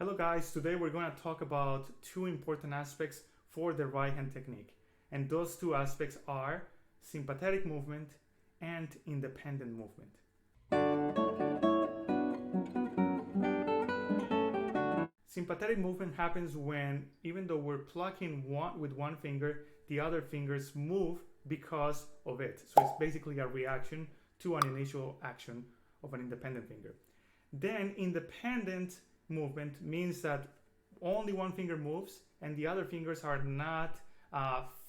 Hello guys, today we're going to talk about two important aspects for the right hand technique. And those two aspects are sympathetic movement and independent movement. Sympathetic movement happens when, even though we're plucking with one finger, the other fingers move because of it. So it's basically a reaction to an initial action of an independent finger. Then independent movement means that only one finger moves and the other fingers are not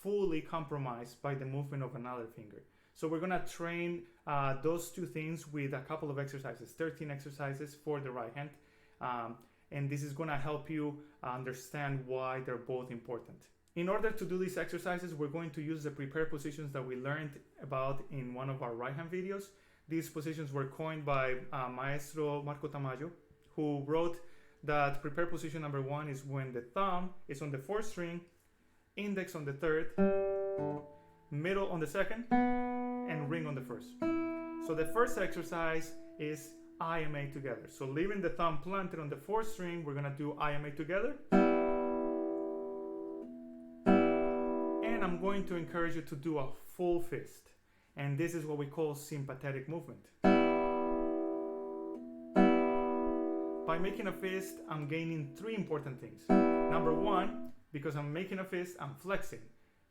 fully compromised by the movement of another finger. So we're going to train those two things with a couple of exercises, 13 exercises for the right hand. And this is going to help you understand why they're both important. In order to do these exercises, we're going to use the prepared positions that we learned about in one of our right hand videos. These positions were coined by Maestro Marco Tamayo, who wrote that prepared position number 1 is when the thumb is on the 4th string, index on the 3rd, middle on the 2nd, and ring on the 1st. So the first exercise is I+ma together. So leaving the thumb planted on the 4th string, we're going to do I+ma together. And I'm going to encourage you to do a full fist. And this is what we call sympathetic movement. By making a fist, I'm gaining 3 important things. Number 1, because I'm making a fist, I'm flexing.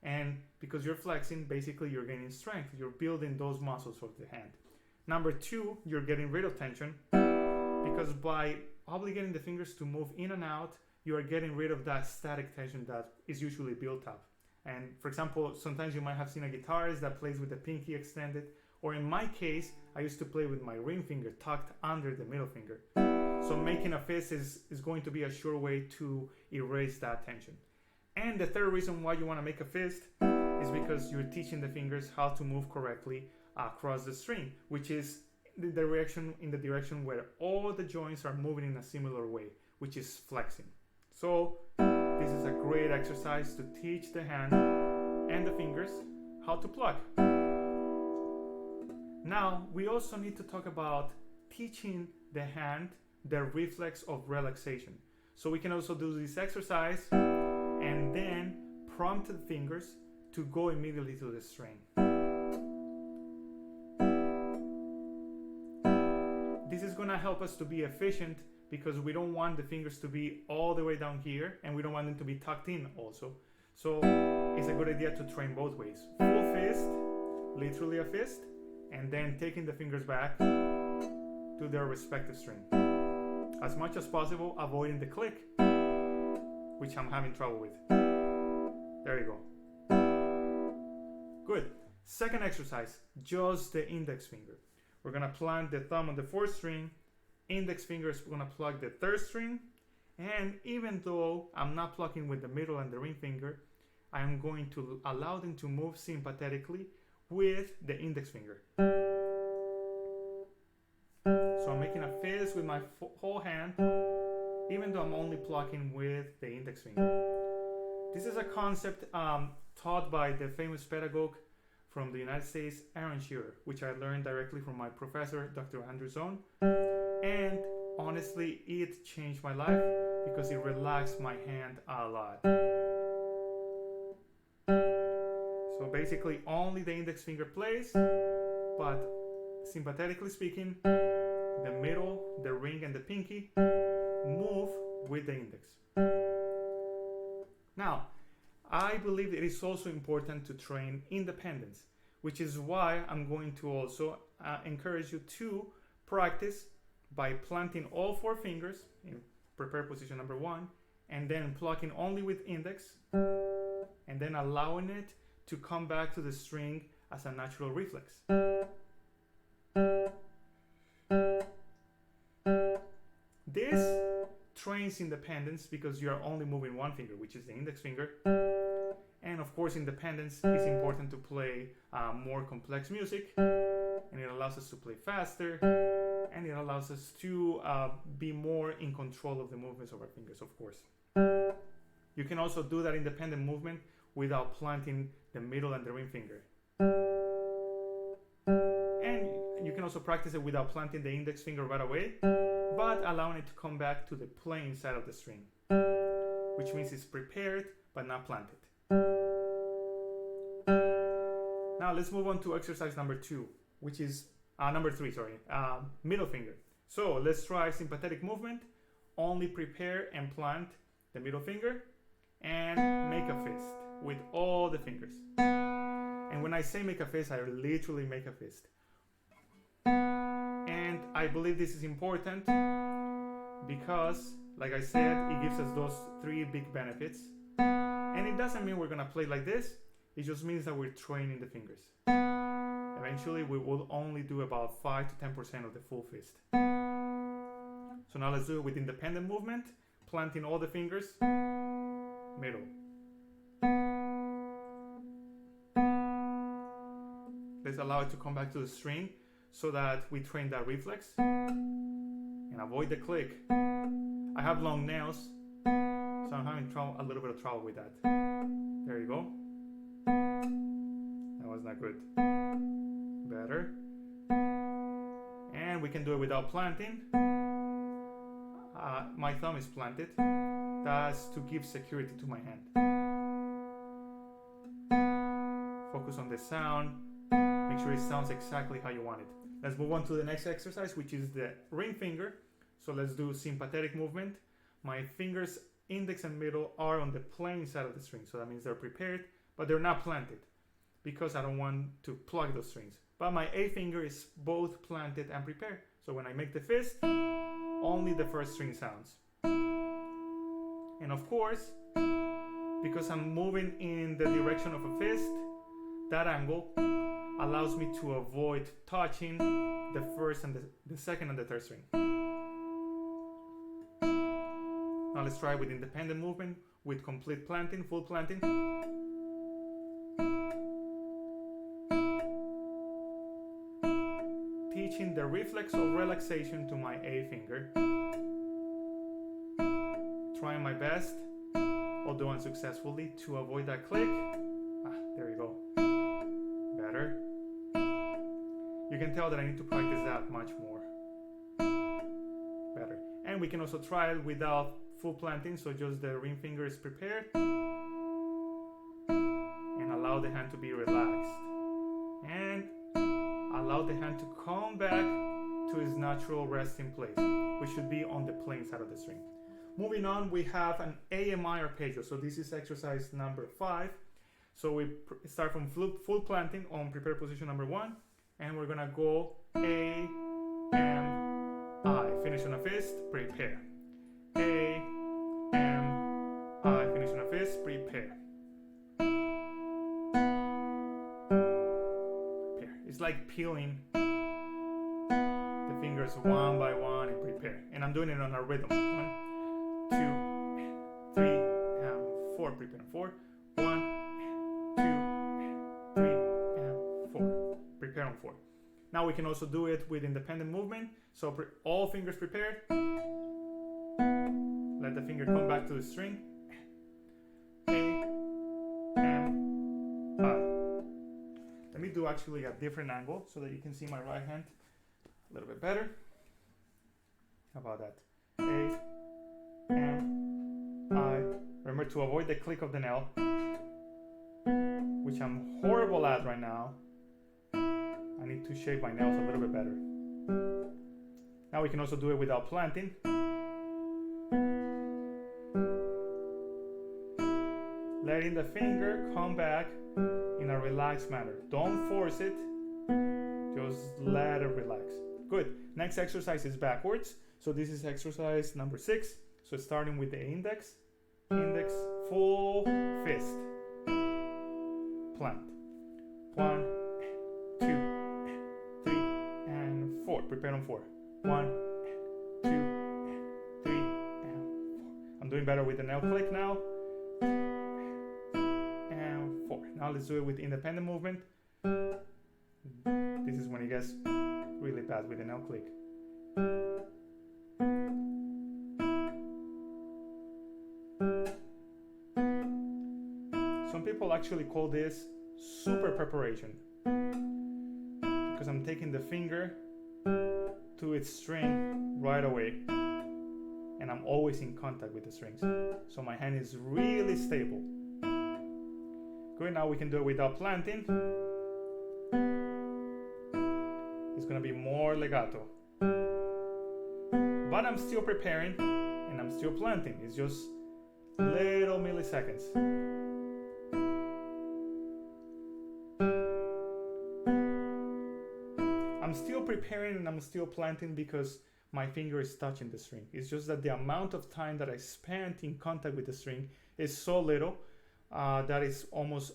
And because you're flexing, basically you're gaining strength. You're building those muscles of the hand. Number 2, you're getting rid of tension, because by obligating the fingers to move in and out, you are getting rid of that static tension that is usually built up. And for example, sometimes you might have seen a guitarist that plays with the pinky extended, or in my case, I used to play with my ring finger tucked under the middle finger. So making a fist is going to be a sure way to erase that tension. And the third reason why you want to make a fist is because you're teaching the fingers how to move correctly across the string, which is in the direction where all the joints are moving in a similar way, which is flexing. So this is a great exercise to teach the hand and the fingers how to pluck. Now we also need to talk about teaching the hand the reflex of relaxation. So we can also do this exercise and then prompt the fingers to go immediately to the string. This is going to help us to be efficient, because we don't want the fingers to be all the way down here and we don't want them to be tucked in also. So it's a good idea to train both ways. Full fist, literally a fist, and then taking the fingers back to their respective string. As much as possible, avoiding the click, which I'm having trouble with. There you go. Good. Second exercise, just the index finger. We're going to plant the thumb on the 4th string, index finger is going to pluck the 3rd string, and even though I'm not plucking with the middle and the ring finger, I'm going to allow them to move sympathetically with the index finger. So I'm making a fist with my whole hand, even though I'm only plucking with the index finger. This is a concept taught by the famous pedagogue from the United States, Aaron Shearer, which I learned directly from my professor, Dr. Andrew Zone. And honestly, it changed my life because it relaxed my hand a lot. So basically, only the index finger plays, but sympathetically speaking, the middle, the ring, and the pinky move with the index. Now, I believe it is also important to train independence, which is why I'm going to also encourage you to practice by planting all 4 fingers in prepared position number 1, and then plucking only with index, and then allowing it to come back to the string as a natural reflex. This trains independence because you are only moving one finger, which is the index finger. And of course, independence is important to play more complex music, and it allows us to play faster, and it allows us to be more in control of the movements of our fingers, of course. You can also do that independent movement without planting the middle and the ring finger. And you can also practice it without planting the index finger right away, but allowing it to come back to the playing side of the string, which means it's prepared but not planted. Now let's move on to exercise number 2, which is number 3, sorry, middle finger. So let's try sympathetic movement. Only prepare and plant the middle finger and make a fist with all the fingers. And when I say make a fist, I literally make a fist. And I believe this is important because, like I said, it gives us those 3 big benefits. And it doesn't mean we're gonna play like this. It just means that we're training the fingers. Eventually, we will only do about 5 to 10% of the full fist. So now let's do it with independent movement, planting all the fingers, middle. Let's allow it to come back to the string so that we train that reflex and avoid the click. I have long nails, so I'm having a little bit of trouble with that. There you go. That was not good. Better. And we can do it without planting. My thumb is planted. That's to give security to my hand. Focus on the sound. Make sure it sounds exactly how you want it. Let's move on to the next exercise, which is the ring finger. So let's do sympathetic movement. My fingers, index and middle, are on the playing side of the string. So that means they're prepared, but they're not planted because I don't want to plug those strings. But my A finger is both planted and prepared. So when I make the fist, only the first string sounds. And of course, because I'm moving in the direction of a fist, that angle allows me to avoid touching the first and the second and the third string. Now let's try with independent movement with complete planting, full planting. Teaching the reflex of relaxation to my A finger. Trying my best, although unsuccessfully, to avoid that click. There you go. Better. You can tell that I need to practice that much more. Better. And we can also try it without full planting, so just the ring finger is prepared. And allow the hand to be relaxed. And allow the hand to come back to its natural resting place, which should be on the playing side of the string. Moving on, we have an a+m+i arpeggio. So this is exercise number 5. So we start from full planting on prepared position number 1, and we're gonna go A, M, I. Finish on a fist, prepare. A, M, I. Finish on a fist, prepare. It's like peeling the fingers one by one and prepare. And I'm doing it on a rhythm. 1, 2, 3, and 4. Prepare on 4. 1, 2, 3, and 4. Prepare on 4. Now we can also do it with independent movement. So all fingers prepared. Let the finger come back to the string. A, M, I. Let me do actually a different angle so that you can see my right hand a little bit better. How about that? A, M, I. Remember to avoid the click of the nail, which I'm horrible at right now. I need to shape my nails a little bit better. Now we can also do it without planting. Letting the finger come back in a relaxed manner. Don't force it, just let it relax. Good. Next exercise is backwards. So this is exercise number 6. So starting with the index, full fist, plant. 1, 2, 3, and 4. Prepare on 4. 1, 2, 3, and 4. I'm doing better with the nail click now. Now let's do it with independent movement. This is when it gets really bad with the nail click. Some people actually call this super preparation, because because I'm taking the finger to its string right away, and I'm always in contact with the strings, so my hand is really stable. Good, now we can do it without planting. It's gonna be more legato, but I'm still preparing and I'm still planting. It's just little milliseconds. I'm still preparing and I'm still planting because my finger is touching the string. It's just that the amount of time that I spent in contact with the string is so little that it's almost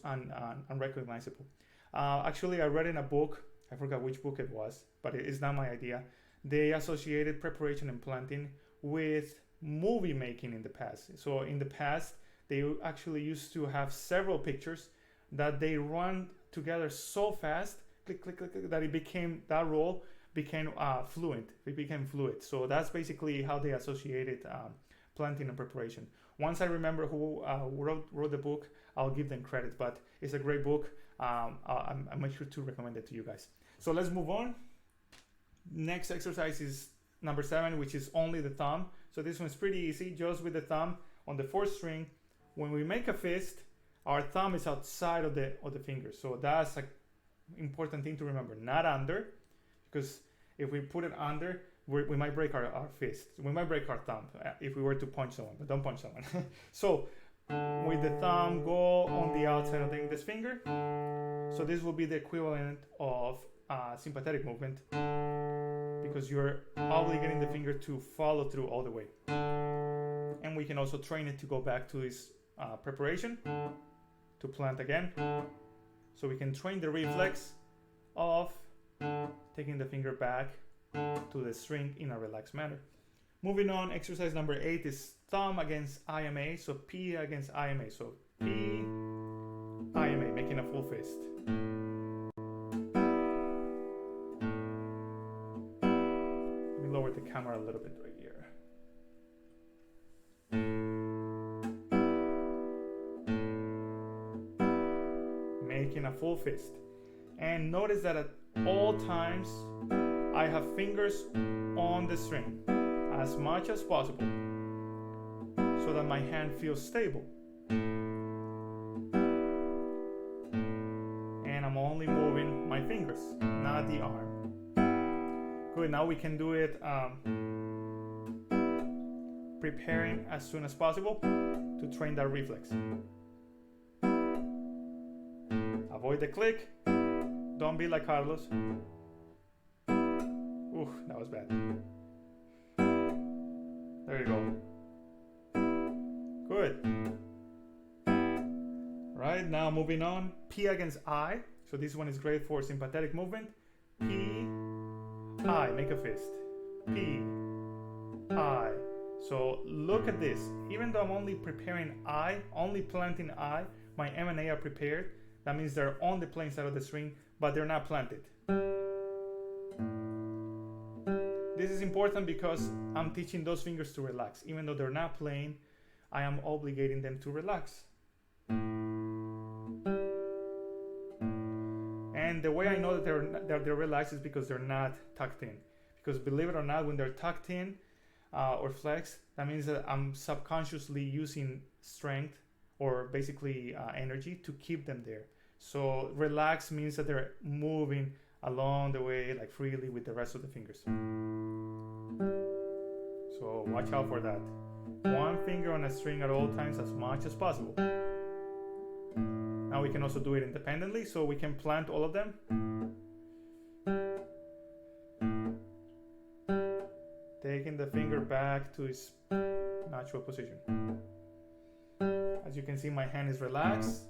unrecognizable. Actually, I read in a book, I forgot which book it was, but it is not my idea. They associated preparation and planting with movie making in the past. So in the past, they actually used to have several pictures that they run together so fast, click, click, click, click, that it became, that role became fluent. It became fluid. So that's basically how they associated planting and preparation. Once I remember who wrote the book, I'll give them credit, but it's a great book. I'll make sure to recommend it to you guys. So let's move on. Next exercise is number 7, which is only the thumb. So this one's pretty easy, just with the thumb on the 4th string. When we make a fist, our thumb is outside of the finger. So that's an important thing to remember, not under, because if we put it under, we might break our fist. We might break our thumb if we were to punch someone, but don't punch someone. So with the thumb, go on the outside of the index finger. So this will be the equivalent of sympathetic movement, because you're obligating the finger to follow through all the way. And we can also train it to go back to this preparation, to plant again. So we can train the reflex of taking the finger back to the string in a relaxed manner. Moving on, exercise number 8 is thumb against ima, so P against ima. So P, ima, making a full fist. Let me lower the camera a little bit right here. Making a full fist. And notice that at all times, I have fingers on the string as much as possible so that my hand feels stable. And I'm only moving my fingers, not the arm. Good, now we can do it preparing as soon as possible to train that reflex. Avoid the click. Don't be like Carlos. Ooh, that was bad. There you go. Good. Right, now moving on. P against I. So this one is great for sympathetic movement. P, I, make a fist. P, I. So look at this. Even though I'm only preparing I, only planting I, my M and A are prepared. That means they're on the playing side of the string, but they're not planted. This is important because I'm teaching those fingers to relax. Even though they're not playing, I am obligating them to relax. And the way I know that they're relaxed is because they're not tucked in. Because believe it or not, when they're tucked in or flexed, that means that I'm subconsciously using strength or basically energy to keep them there. So relax means that they're moving along the way like freely with the rest of the fingers. So watch out for that. One finger on a string at all times as much as possible. Now we can also do it independently, so we can plant all of them. Taking the finger back to its natural position. As you can see, my hand is relaxed.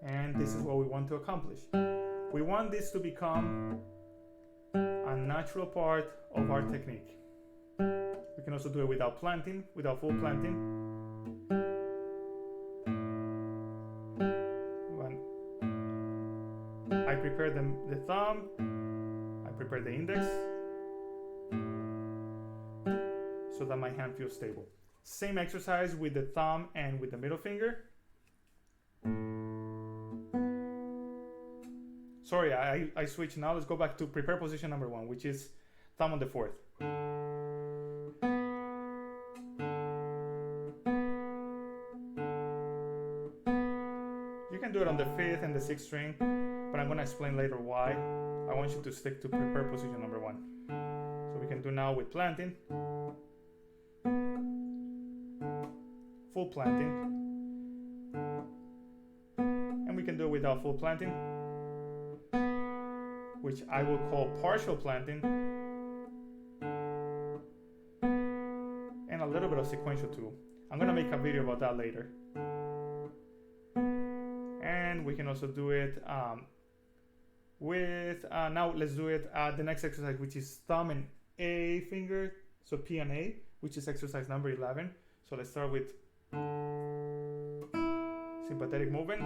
And this is what we want to accomplish. We want this to become a natural part of our technique. We can also do it without planting, without full planting. When I prepare the thumb, I prepare the index, so that my hand feels stable. Same exercise with the thumb and with the middle finger. sorry, I switched now. Let's go back to prepare position number 1, which is thumb on the 4th. You can do it on the 5th and the 6th string, but I'm going to explain later why. I want you to stick to prepare position number 1. So we can do now with planting, full planting, and we can do it without full planting, which I will call partial planting, and a little bit of sequential too. I'm going to make a video about that later. And we can also do it with, now let's do it, the next exercise, which is thumb and A finger, so P and A, which is exercise number 11. So let's start with sympathetic movement,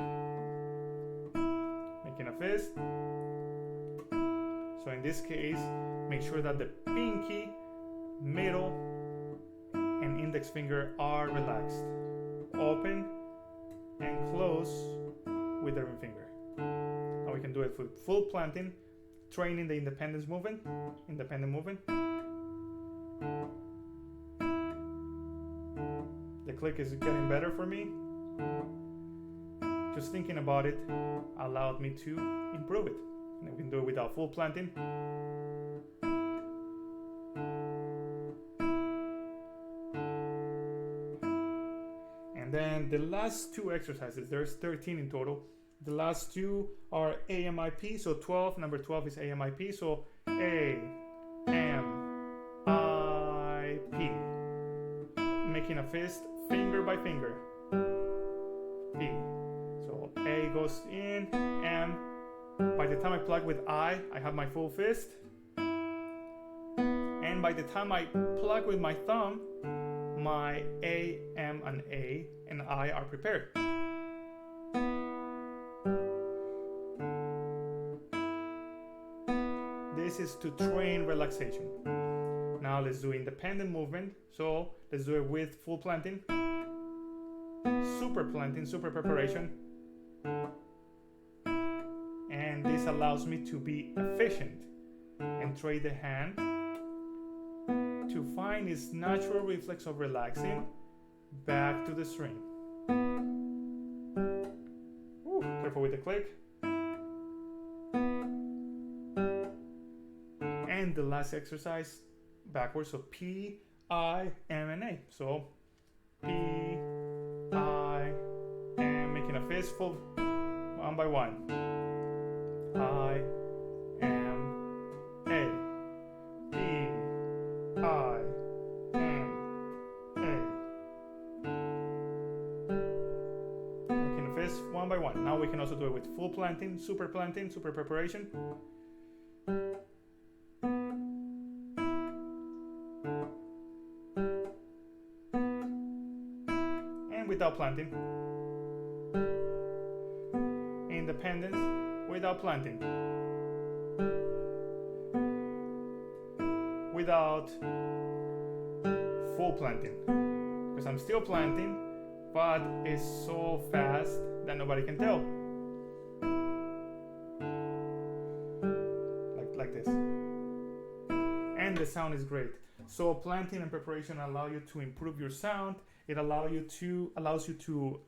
making a fist. So in this case, make sure that the pinky, middle, and index finger are relaxed. Open and close with the ring finger. Now we can do it with full planting, training the independent movement. The click is getting better for me. Just thinking about it allowed me to improve it. And we can do it without full planting. And then the last 2 exercises, there's 13 in total. The last 2 are a+m+i+p, so 12, number 12 is a+m+i+p, so a+m+i+p. Making a fist, finger by finger. P. So A goes in, M. By the time I plug with I have my full fist. And by the time I plug with my thumb, my A, M, and A and I are prepared. This is to train relaxation. Now let's do independent movement. So let's do it with full planting, super preparation. And this allows me to be efficient and trade the hand to find its natural reflex of relaxing back to the string. Ooh, careful with the click. And the last exercise backwards, so P, I, M, and A. So P, I, M, making a fistful, one by one. I, M, A. P, I, M, A. Making a fist one by one. Now we can also do it with full planting, super preparation. Without planting. Independence without planting. Without full planting. Because I'm still planting, but it's so fast that nobody can tell. Like this. And the sound is great. So planting and preparation allow you to improve your sound. It allows you to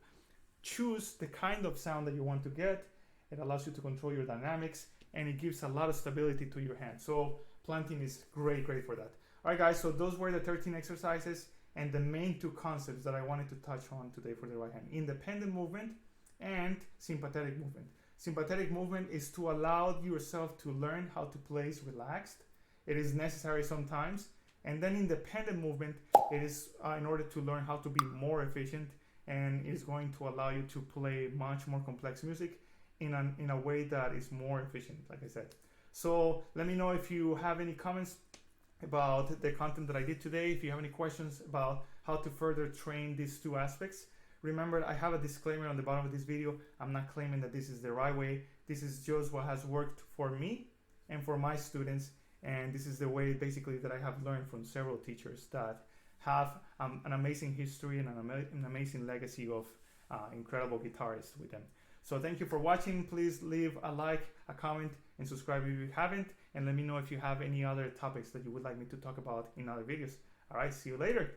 choose the kind of sound that you want to get. It allows you to control your dynamics, and it gives a lot of stability to your hand. So planting is great for that. All right, guys, so those were the 13 exercises and the main 2 concepts that I wanted to touch on today for the right hand: independent movement and sympathetic movement. Sympathetic movement is to allow yourself to learn how to place relaxed. It is necessary sometimes. And then independent movement, it is in order to learn how to be more efficient, and is going to allow you to play much more complex music in a way that is more efficient, like I said. So let me know if you have any comments about the content that I did today, if you have any questions about how to further train these 2 aspects. Remember, I have a disclaimer on the bottom of this video. I'm not claiming that this is the right way. This is just what has worked for me and for my students. And this is the way basically that I have learned from several teachers that have an amazing history and an amazing legacy of incredible guitarists with them. So thank you for watching. Please leave a like, a comment, and subscribe if you haven't. And let me know if you have any other topics that you would like me to talk about in other videos. All right, see you later.